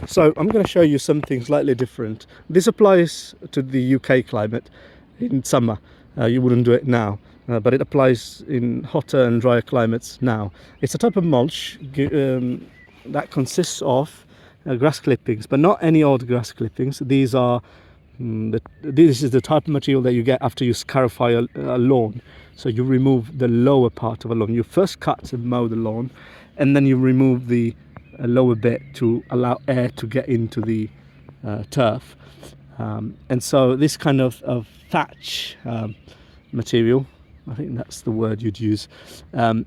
So I'm going to show you something slightly different. This applies to the UK climate in summer. You wouldn't do it now, but it applies in hotter and drier climates now. It's a type of mulch that consists of grass clippings, but not any old grass clippings. These are this is the type of material that you get after you scarify a lawn. So you remove the lower part of a lawn. You first cut and mow the lawn, and then you remove the lower bit to allow air to get into the turf. And so this kind of thatch material, I think that's the word you'd use,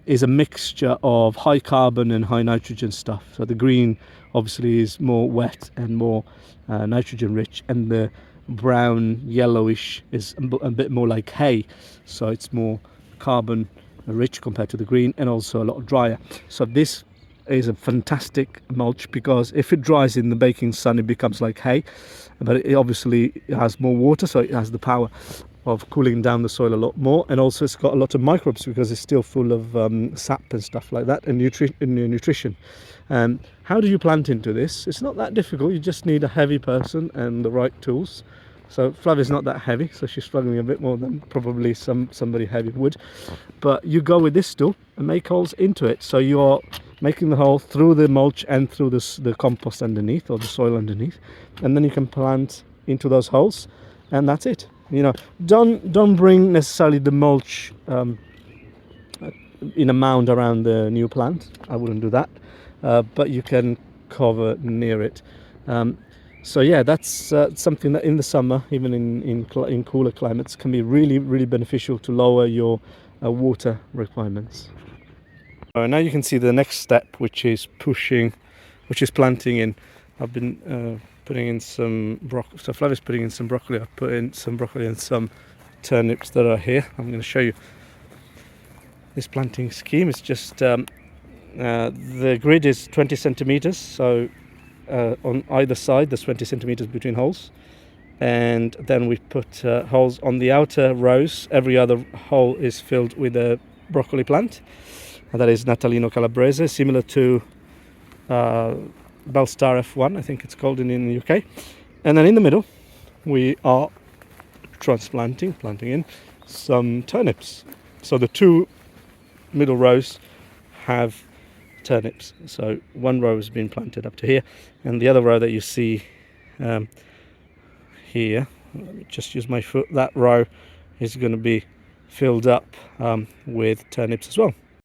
is a mixture of high carbon and high nitrogen stuff. So the green obviously is more wet and more nitrogen rich, and the brown yellowish is a bit more like hay, so it's more carbon rich compared to the green, and also a lot drier. So this is a fantastic mulch because if it dries in the baking sun, it becomes like hay, but it obviously has more water, so it has the power of cooling down the soil a lot more, and also it's got a lot of microbes because it's still full of sap and stuff like that, and nutrition. How do you plant into this? It's not that difficult. You just need a heavy person and the right tools. So Flavia's not that heavy, so she's struggling a bit more than probably somebody heavy would. But you go with this tool and make holes into it. So you're making the hole through the mulch and through the compost underneath, or the soil underneath, and then you can plant into those holes, and that's it. You know, don't bring necessarily the mulch in a mound around the new plant. I wouldn't do that, but you can cover near it. So yeah, that's something that in the summer, even in cooler climates, can be really beneficial to lower your water requirements. Now you can see the next step, which is planting in. I've been putting in some broccoli. So Flavia's putting in some broccoli. I've put in some broccoli and some turnips that are here. I'm going to show you this planting scheme. It's just the grid is 20 centimeters, so on either side there's 20 centimeters between holes, and then we put holes on the outer rows. Every other hole is filled with a broccoli plant, and that is Natalino Calabrese, similar to Belstar F1, I think it's called in the UK. And then in the middle we are planting in some turnips. So the two middle rows have turnips. So one row has been planted up to here, and the other row that you see here, let me just use my foot, that row is going to be filled up with turnips as well.